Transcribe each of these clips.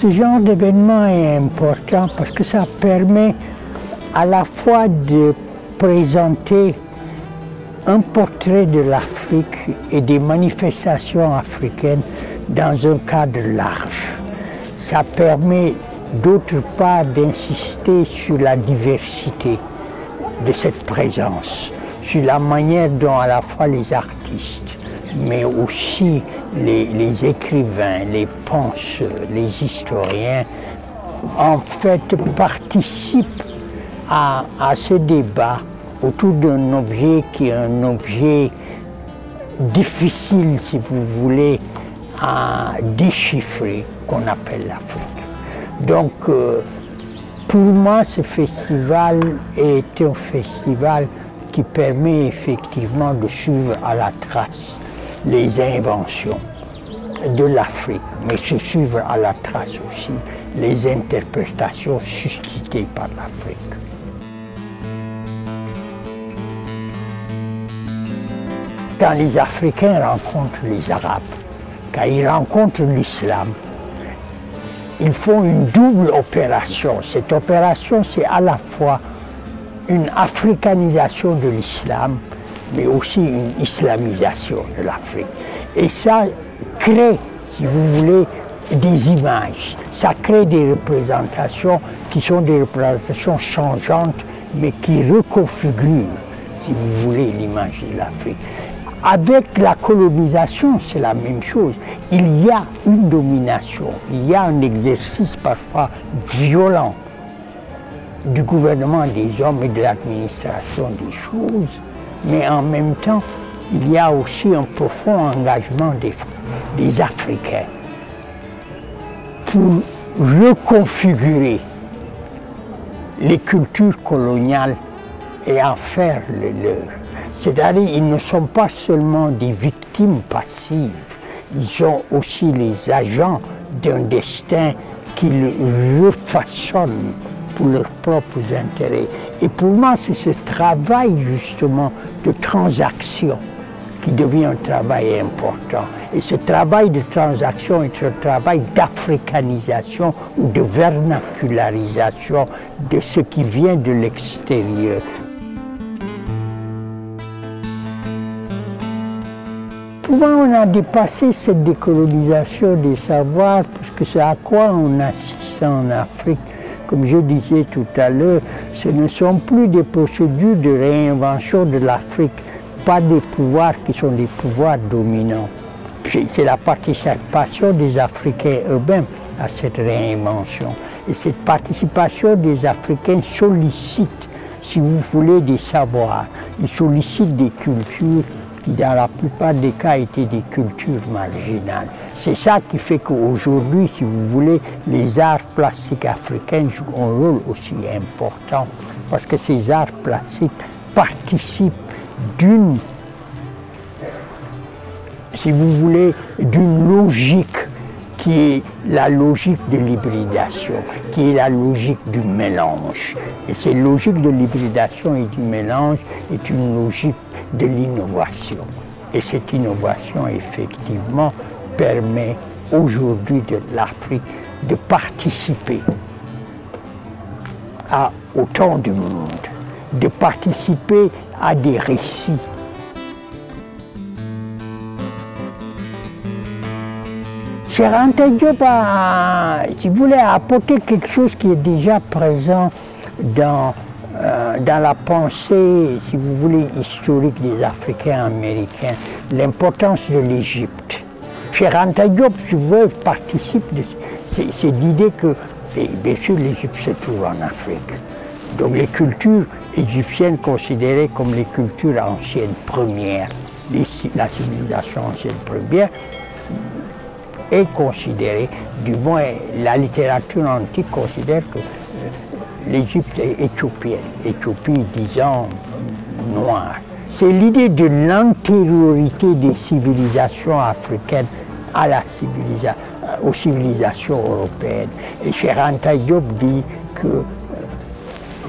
Ce genre d'événement est important parce que ça permet à la fois de présenter un portrait de l'Afrique et des manifestations africaines dans un cadre large. Ça permet d'autre part d'insister sur la diversité de cette présence, sur la manière dont à la fois les artistes, mais aussi les écrivains, les penseurs, les historiens, en fait participent à ce débat autour d'un objet qui est un objet difficile, si vous voulez, à déchiffrer, qu'on appelle l'Afrique. Donc, pour moi, ce festival est un festival qui permet effectivement de suivre à la trace les inventions de l'Afrique, mais de suivre à la trace aussi les interprétations suscitées par l'Afrique. Quand les Africains rencontrent les Arabes, quand ils rencontrent l'islam, ils font une double opération. Cette opération, c'est à la fois une africanisation de l'islam, mais aussi une islamisation de l'Afrique. Et ça crée, si vous voulez, des images. Ça crée des représentations qui sont des représentations changeantes, mais qui reconfigurent, si vous voulez, l'image de l'Afrique. Avec la colonisation, c'est la même chose. Il y a une domination, il y a un exercice parfois violent du gouvernement des hommes et de l'administration des choses, mais en même temps, il y a aussi un profond engagement des Africains pour reconfigurer les cultures coloniales et en faire le leur. C'est-à-dire qu'ils ne sont pas seulement des victimes passives, ils sont aussi les agents d'un destin qu'ils refaçonnent pour leurs propres intérêts. Et pour moi, c'est ce travail justement de transaction qui devient un travail important. Et ce travail de transaction est un travail d'africanisation ou de vernacularisation de ce qui vient de l'extérieur. Souvent, on a dépassé cette décolonisation des savoirs, puisque c'est à quoi on assiste en Afrique. Comme je disais tout à l'heure, ce ne sont plus des procédures de réinvention de l'Afrique, pas des pouvoirs qui sont des pouvoirs dominants. C'est la participation des Africains eux-mêmes à cette réinvention. Et cette participation des Africains sollicite, si vous voulez, des savoirs. Ils sollicitent des cultures qui dans la plupart des cas étaient des cultures marginales. C'est ça qui fait qu'aujourd'hui, si vous voulez, les arts plastiques africains jouent un rôle aussi important, parce que ces arts plastiques participent d'une, si vous voulez, d'une logique qui est la logique de l'hybridation, qui est la logique du mélange. Et cette logique de l'hybridation et du mélange est une logique de l'innovation. Et cette innovation, effectivement, permet aujourd'hui de l'Afrique de participer au temps du monde, de participer à des récits. Cheikh Anta Diop a, si vous voulez, apporté quelque chose qui est déjà présent dans la pensée, si vous voulez, historique des Africains américains, l'importance de l'Égypte. Cheikh Anta Diop, si vous voulez, participe de c'est l'idée que, bien sûr, l'Égypte se trouve en Afrique. Donc les cultures égyptiennes considérées comme les cultures anciennes premières, la civilisation ancienne première, est considérée, du moins la littérature antique considère que l'Égypte est éthiopienne, Éthiopie disant noire. C'est l'idée de l'antériorité des civilisations africaines à aux civilisations européennes. Et Cheikh Anta Diop dit que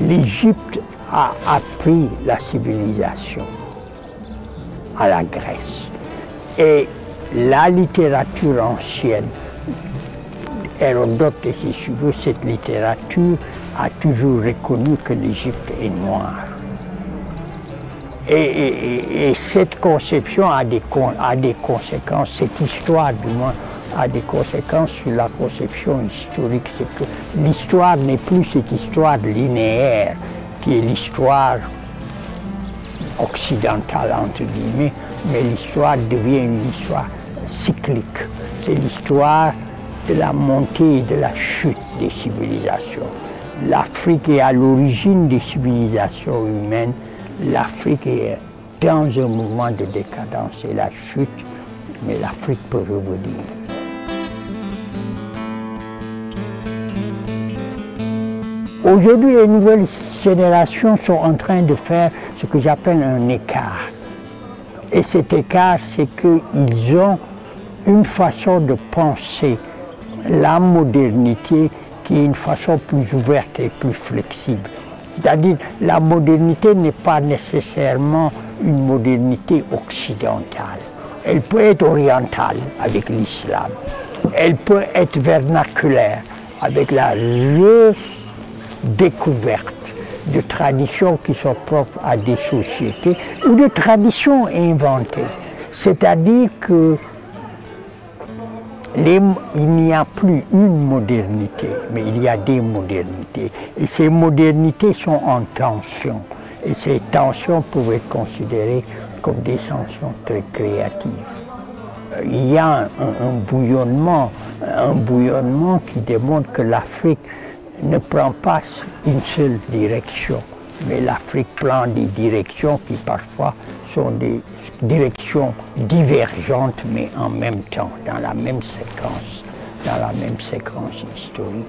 l'Égypte a appris la civilisation à la Grèce. Et la littérature ancienne Hérodote et si tu veux, cette littérature a toujours reconnu que l'Égypte est noire. Et cette conception a des conséquences, cette histoire du moins a des conséquences sur la conception historique. C'est que l'histoire n'est plus cette histoire linéaire qui est l'histoire occidentale entre guillemets, mais l'histoire devient une histoire cyclique. C'est l'histoire de la montée et de la chute des civilisations. L'Afrique est à l'origine des civilisations humaines. L'Afrique est dans un mouvement de décadence et la chute, mais l'Afrique peut revenir. Aujourd'hui, les nouvelles générations sont en train de faire ce que j'appelle un écart. Et cet écart, c'est qu'ils ont une façon de penser la modernité qui est une façon plus ouverte et plus flexible. C'est-à-dire, la modernité n'est pas nécessairement une modernité occidentale. Elle peut être orientale avec l'islam. Elle peut être vernaculaire avec la redécouverte de traditions qui sont propres à des sociétés ou de traditions inventées. C'est-à-dire que il n'y a plus une modernité, mais il y a des modernités. Et ces modernités sont en tension. Et ces tensions peuvent être considérées comme des tensions très créatives. Il y a un bouillonnement qui démontre que l'Afrique ne prend pas une seule direction, mais l'Afrique prend des directions qui parfois sont des directions divergentes, mais en même temps, dans la même séquence historique.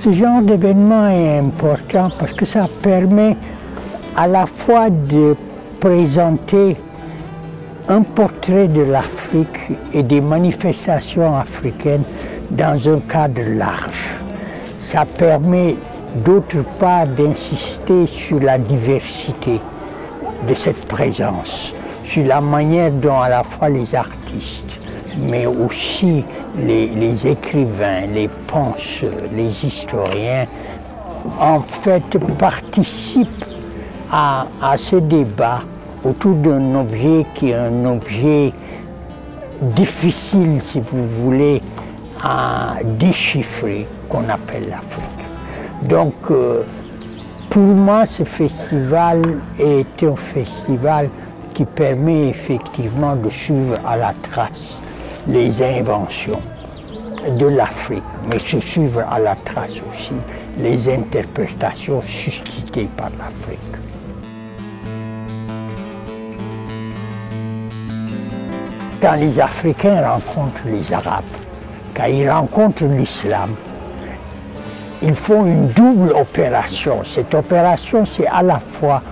Ce genre d'événement est important parce que ça permet à la fois de présenter un portrait de l'Afrique et des manifestations africaines dans un cadre large. Ça permet d'autre part d'insister sur la diversité de cette présence, sur la manière dont à la fois les artistes, mais aussi les écrivains, les penseurs, les historiens, en fait participent à ce débat autour d'un objet qui est un objet difficile, si vous voulez, à déchiffrer, qu'on appelle l'Afrique. Donc, pour moi, ce festival est un festival qui permet effectivement de suivre à la trace les inventions de l'Afrique, mais se suivre à la trace aussi les interprétations suscitées par l'Afrique. Quand les Africains rencontrent les Arabes, quand ils rencontrent l'islam, ils font une double opération. Cette opération, c'est à la fois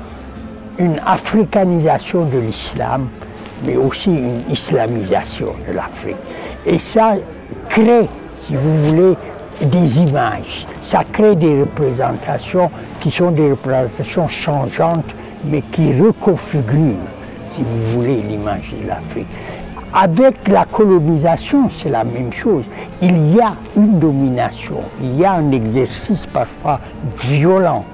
une africanisation de l'islam, mais aussi une islamisation de l'Afrique. Et ça crée, si vous voulez, des images. Ça crée des représentations qui sont des représentations changeantes, mais qui reconfigurent, si vous voulez, l'image de l'Afrique. Avec la colonisation, c'est la même chose. Il y a une domination, il y a un exercice parfois violent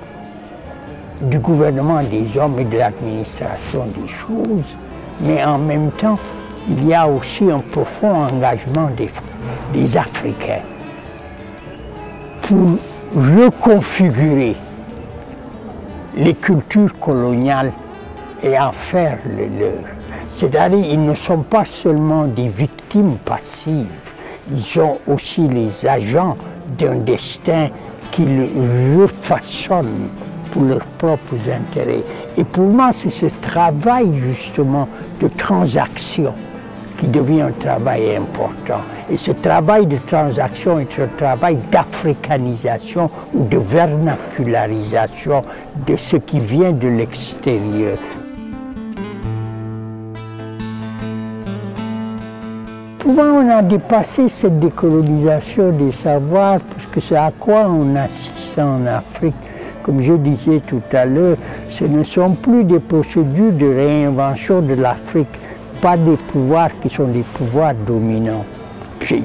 du gouvernement des hommes et de l'administration des choses, mais en même temps, il y a aussi un profond engagement des Africains pour reconfigurer les cultures coloniales et en faire le leur. C'est-à-dire qu'ils ne sont pas seulement des victimes passives, ils sont aussi les agents d'un destin qu'ils refaçonnent pour leurs propres intérêts. Et pour moi, c'est ce travail justement de transaction qui devient un travail important. Et ce travail de transaction est un travail d'africanisation ou de vernacularisation de ce qui vient de l'extérieur. Pour moi, on a dépassé cette décolonisation des savoirs, puisque c'est à quoi on assiste en Afrique. Comme je disais tout à l'heure, ce ne sont plus des procédures de réinvention de l'Afrique, pas des pouvoirs qui sont des pouvoirs dominants.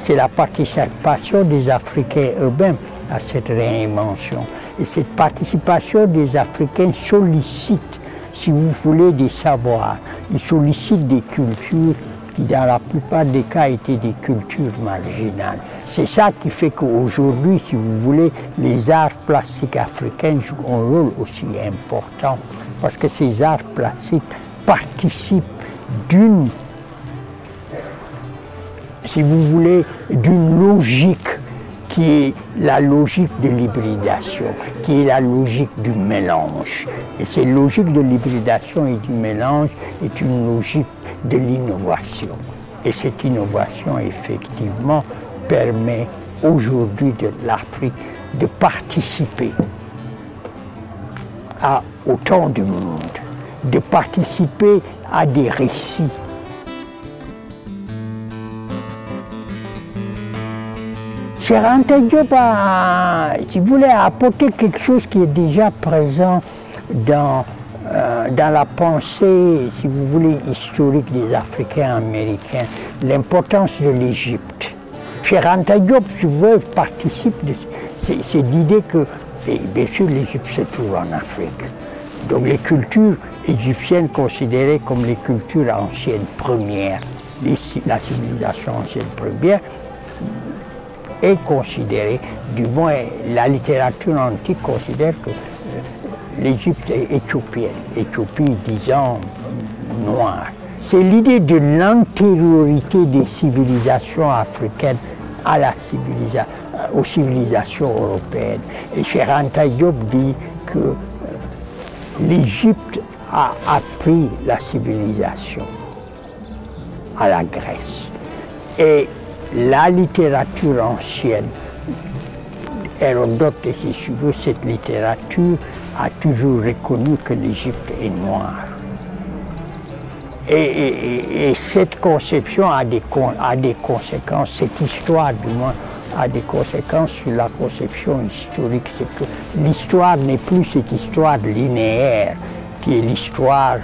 C'est la participation des Africains eux-mêmes à cette réinvention. Et cette participation des Africains sollicite, si vous voulez, des savoirs. Ils sollicitent des cultures qui, dans la plupart des cas, étaient des cultures marginales. C'est ça qui fait qu'aujourd'hui, si vous voulez, les arts plastiques africains jouent un rôle aussi important, parce que ces arts plastiques participent d'une, si vous voulez, d'une logique qui est la logique de l'hybridation, qui est la logique du mélange. Et cette logique de l'hybridation et du mélange est une logique de l'innovation. Et cette innovation, effectivement, permet aujourd'hui de l'Afrique de participer au temps du monde, de participer à des récits. Cheikh Anta Diop a, si vous voulez, apporté quelque chose qui est déjà présent dans la pensée, si vous voulez, historique des Africains américains, l'importance de l'Égypte. Cheikh Anta Diop, si vous voulez, participe de c'est l'idée que, bien sûr, l'Égypte se trouve en Afrique. Donc les cultures égyptiennes considérées comme les cultures anciennes premières, la civilisation ancienne première, est considérée, du moins la littérature antique considère que l'Égypte est éthiopienne, Éthiopie disant noire. C'est l'idée de l'antériorité des civilisations africaines aux civilisations européennes. Et Cheikh Anta Diop dit que l'Égypte a appris la civilisation à la Grèce. Et la littérature ancienne, Hérodote et ses suivants, cette littérature a toujours reconnu que l'Égypte est noire. Et cette conception a des conséquences, cette histoire du moins a des conséquences sur la conception historique. C'est que l'histoire n'est plus cette histoire linéaire qui est l'histoire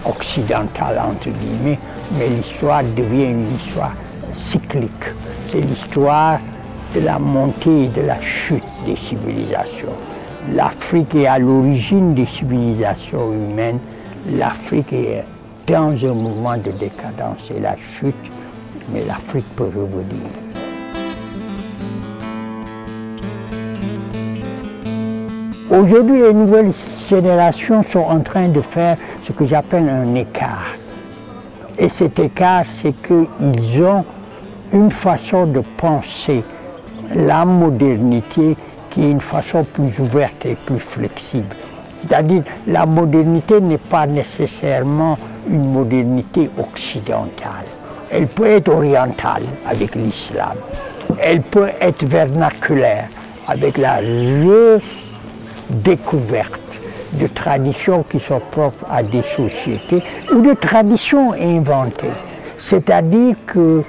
occidentale entre guillemets, mais l'histoire devient une histoire cyclique. C'est l'histoire de la montée et de la chute des civilisations. L'Afrique est à l'origine des civilisations humaines. L'Afrique est dans un mouvement de décadence et la chute, mais l'Afrique peut revenir. Aujourd'hui, les nouvelles générations sont en train de faire ce que j'appelle un écart. Et cet écart, c'est qu'ils ont une façon de penser la modernité qui est une façon plus ouverte et plus flexible. C'est-à-dire, la modernité n'est pas nécessairement une modernité occidentale. Elle peut être orientale avec l'islam. Elle peut être vernaculaire avec la redécouverte de traditions qui sont propres à des sociétés ou de traditions inventées. C'est-à-dire que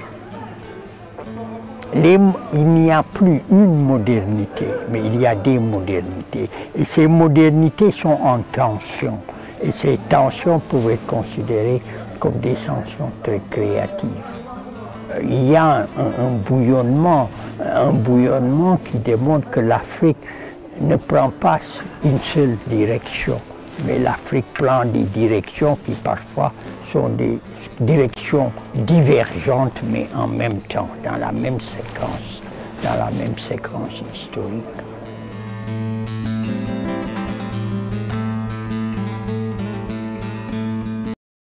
il n'y a plus une modernité, mais il y a des modernités. Et ces modernités sont en tension. Et ces tensions peuvent être considérées comme des tensions très créatives. Il y a un bouillonnement qui démontre que l'Afrique ne prend pas une seule direction, mais l'Afrique prend des directions qui parfois sont des directions divergentes, mais en même temps, dans la même séquence historique.